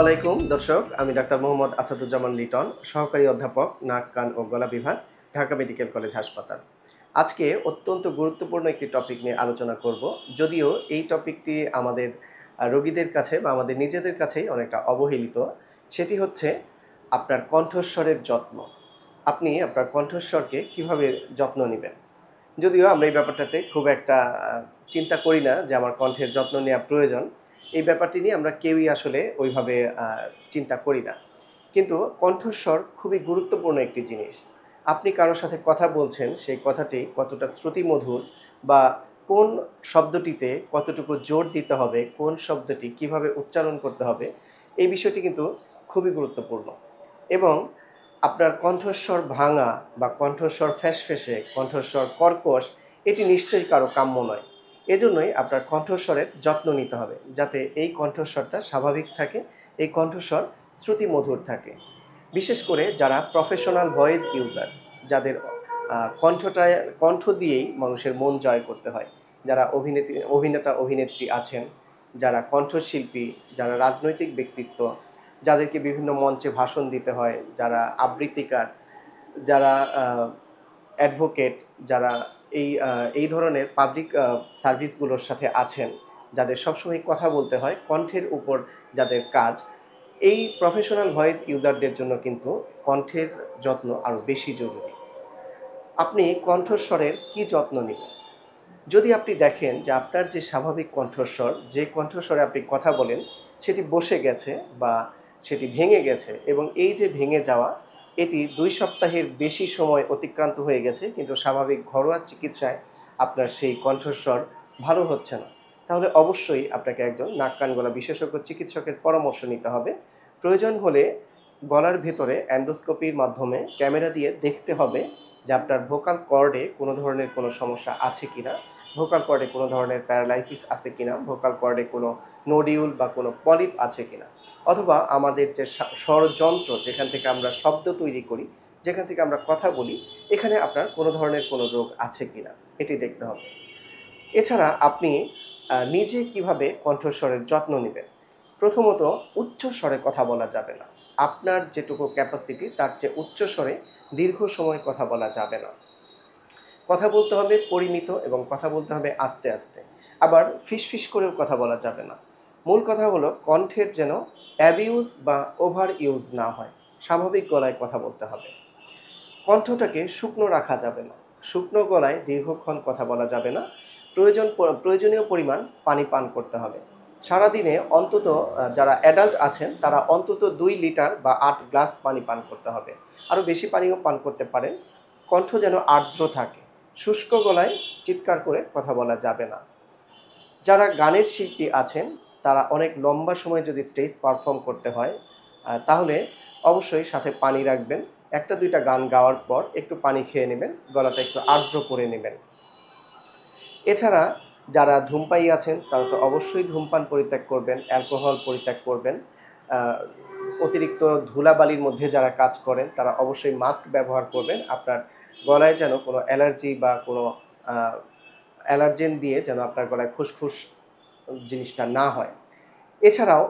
আলাইকুম দর্শক, আমি ডাক্তার মোহাম্মদ আসাদুজ্জামান লিটন, সহকারী অধ্যাপক নাক কান ও গলা বিভাগ, ঢাকা মেডিকেল কলেজ হাসপাতাল। আজকে অত্যন্ত গুরুত্বপূর্ণ একটি টপিক নিয়ে আলোচনা করব। যদিও এই টপিকটি আমাদের রোগীদের কাছে বা আমাদের নিজেদের কাছেই অনেকটা অবহেলিত। সেটি হচ্ছে আপনার কণ্ঠস্বরের যত্ন। আপনি আপনার কণ্ঠস্বরকে কিভাবে যত্ন নেবেন? যদিও আমরা এই ব্যাপারটাতে খুব একটা চিন্তা করি না যে আমার কণ্ঠের যত্ন নেওয়া প্রয়োজন। এই ব্যাপারটি নিয়ে আমরা কেউই আসলে ওইভাবে চিন্তা করি না। কিন্তু কণ্ঠস্বর খুবই গুরুত্বপূর্ণ একটি জিনিস। আপনি কারো সাথে কথা বলছেন, সেই কথাটি কতটা শ্রুতিমধুর বা কোন শব্দটিতে কতটুকু জোর দিতে হবে, কোন শব্দটি কিভাবে উচ্চারণ করতে হবে, এই বিষয়টি কিন্তু খুবই গুরুত্বপূর্ণ। এবং আপনার কণ্ঠস্বর ভাঙা বা কণ্ঠস্বর ফ্যাঁসফেঁসে, কণ্ঠস্বর কর্কশ এটি নিশ্চয়ই কারো কাম্য নয়। এজন্যই আপনার কণ্ঠস্বরের যত্ন নিতে হবে, যাতে এই কণ্ঠস্বরটা স্বাভাবিক থাকে, এই কণ্ঠস্বর শ্রুতিমধুর থাকে। বিশেষ করে যারা প্রফেশনাল ভয়েস ইউজার, যাদের কণ্ঠ দিয়েই মানুষের মন জয় করতে হয়, যারা অভিনেতা অভিনেত্রী আছেন, যারা কণ্ঠশিল্পী, যারা রাজনৈতিক ব্যক্তিত্ব, যাদেরকে বিভিন্ন মঞ্চে ভাষণ দিতে হয়, যারা আবৃত্তিকার, যারা অ্যাডভোকেট, যারা এই ধরনের পাবলিক সার্ভিসগুলোর সাথে আছেন, যাদের সবসময় কথা বলতে হয়, কণ্ঠের উপর যাদের কাজ, এই প্রফেশনাল ভয়েস ইউজারদের জন্য কিন্তু কণ্ঠের যত্ন আরও বেশি জরুরি। আপনি কণ্ঠস্বরের কি যত্ন নেবেন? যদি আপনি দেখেন যে আপনার যে স্বাভাবিক কণ্ঠস্বর, যে কণ্ঠস্বরে আপনি কথা বলেন, সেটি বসে গেছে বা সেটি ভেঙে গেছে, এবং এই যে ভেঙে যাওয়া, এটি ২ সপ্তাহের বেশি সময় অতিক্রান্ত হয়ে গেছে, কিন্তু স্বাভাবিক ঘরোয়া চিকিৎসায় আপনার সেই কণ্ঠস্বর ভালো হচ্ছে না, তাহলে অবশ্যই আপনাকে একজন নাক কান গলা বিশেষজ্ঞ চিকিৎসকের পরামর্শ নিতে হবে। প্রয়োজন হলে গলার ভেতরে অ্যান্ডোস্কোপির মাধ্যমে ক্যামেরা দিয়ে দেখতে হবে যে আপনার ভোকাল কর্ডে কোনো ধরনের কোনো সমস্যা আছে কিনা, ভোকাল কর্ডে কোনো ধরনের প্যারালাইসিস আছে কিনা, ভোকাল কর্ডে কোনো নোডিউল বা কোনো পলিপ আছে কিনা, অথবা আমাদের যে স্বরযন্ত্র, যেখান থেকে আমরা শব্দ তৈরি করি, যেখান থেকে আমরা কথা বলি, এখানে আপনার কোনো ধরনের কোনো রোগ আছে কিনা, এটি দেখতে হবে। এছাড়া আপনি নিজে কিভাবে কণ্ঠস্বরের যত্ন নেবেন? প্রথমত, উচ্চ স্বরে কথা বলা যাবে না। আপনার যেটুকু ক্যাপাসিটি তার চেয়ে উচ্চ স্বরে দীর্ঘ সময় কথা বলা যাবে না। কথা বলতে হবে পরিমিত এবং কথা বলতে হবে আস্তে আস্তে। আবার ফিসফিস করেও কথা বলা যাবে না। মূল কথা হলো কণ্ঠের যেন অ্যাবিউজ বা ওভার ইউজ না হয়। স্বাভাবিক গলায় কথা বলতে হবে। কণ্ঠটাকে শুকনো রাখা যাবে না। শুকনো গলায় দীর্ঘক্ষণ কথা বলা যাবে না। প্রয়োজনীয় পরিমাণ পানি পান করতে হবে। সারাদিনে অন্তত যারা অ্যাডাল্ট আছেন তারা অন্তত ২ লিটার বা ৮ গ্লাস পানি পান করতে হবে। আরও বেশি পানিও পান করতে পারেন। কণ্ঠ যেন আর্দ্র থাকে। শুষ্ক গলায় চিৎকার করে কথা বলা যাবে না। যারা গানের শিল্পী আছেন তারা অনেক লম্বা সময় যদি স্টেজ পারফর্ম করতে হয়, তাহলে অবশ্যই সাথে পানি রাখবেন। ১টা ২টা গান গাওয়ার পর একটু পানি খেয়ে নেবেন, গলাটা একটু আর্দ্র করে নেবেন। এছাড়া যারা ধূমপায়ী আছেন তারা তো অবশ্যই ধূমপান পরিত্যাগ করবেন, অ্যালকোহল পরিত্যাগ করবেন। অতিরিক্ত ধুলাবালির মধ্যে যারা কাজ করেন তারা অবশ্যই মাস্ক ব্যবহার করবেন। আপনার গলায় যেন কোনো অ্যালার্জি বা কোনো অ্যালার্জেন দিয়ে যেন আপনার গলায় খুসখুস জিনিসটা না হয়। এছাড়াও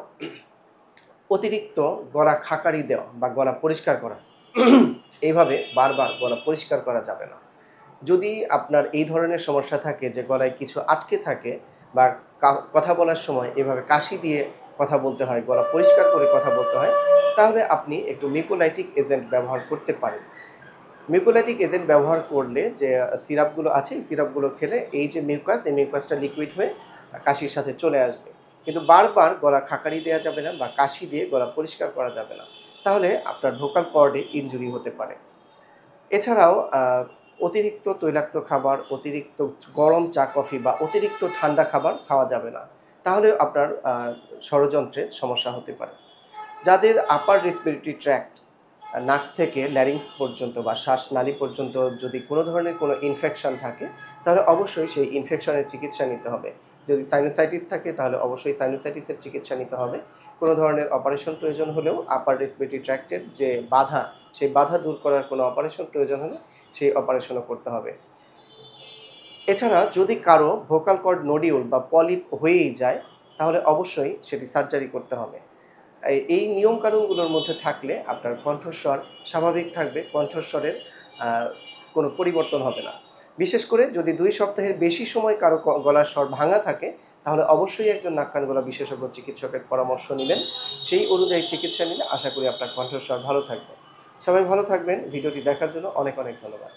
অতিরিক্ত গলা খাকারি দেওয়া বা গলা পরিষ্কার করা, এইভাবে বারবার গলা পরিষ্কার করা যাবে না। যদি আপনার এই ধরনের সমস্যা থাকে যে গলায় কিছু আটকে থাকে বা কথা বলার সময় এভাবে কাশি দিয়ে কথা বলতে হয়, গলা পরিষ্কার করে কথা বলতে হয়, তাহলে আপনি একটু মিউকোলাইটিক এজেন্ট ব্যবহার করতে পারেন। মিউকোলাইটিক এজেন্ট ব্যবহার করলে যে সিরাপগুলো আছে, এই সিরাপগুলো খেলে এই যে এই মিউকাসটা লিকুইড হয়ে কাশির সাথে চলে আসবে। কিন্তু বারবার গলা খাকারি দেওয়া যাবে না বা কাশি দিয়ে গলা পরিষ্কার করা যাবে না। তাহলে আপনার ভোকাল কর্ডে ইনজুরি হতে পারে। এছাড়াও অতিরিক্ত তৈলাক্ত খাবার, অতিরিক্ত গরম চা কফি বা অতিরিক্ত ঠান্ডা খাবার খাওয়া যাবে না। তাহলেও আপনার স্বরযন্ত্রের সমস্যা হতে পারে। যাদের আপার রেসপিরেটরি ট্র্যাক্ট, নাক থেকে ল্যারিংস পর্যন্ত বা শ্বাসনালী পর্যন্ত যদি কোনো ধরনের কোনো ইনফেকশন থাকে, তাহলে অবশ্যই সেই ইনফেকশনের চিকিৎসা নিতে হবে। যদি সাইনোসাইটিস থাকে তাহলে অবশ্যই সাইনোসাইটিসের চিকিৎসা নিতে হবে। কোনো ধরনের অপারেশন প্রয়োজন হলেও আপার রেসপিরেটরি ট্র্যাক্টের যে বাধা, সেই বাধা দূর করার কোনো অপারেশন প্রয়োজন হলে সেই অপারেশনও করতে হবে। এছাড়া যদি কারো ভোকাল কর্ড নোডিউল বা পলিপ হয়েই যায়, তাহলে অবশ্যই সেটি সার্জারি করতে হবে। এই নিয়মকানুনগুলোর মধ্যে থাকলে আপনার কণ্ঠস্বর স্বাভাবিক থাকবে, কণ্ঠস্বরের কোনো পরিবর্তন হবে না। বিশেষ করে যদি ২ সপ্তাহের বেশি সময় কারো গলার স্বর ভাঙা থাকে, তাহলে অবশ্যই একজন নাক কান গলা বিশেষজ্ঞ চিকিৎসকের পরামর্শ নিবেন। সেই অনুযায়ী চিকিৎসা নিলে আশা করি আপনার কণ্ঠস্বর ভালো থাকবে। সবাই ভালো থাকবেন। ভিডিওটি দেখার জন্য অনেক ধন্যবাদ।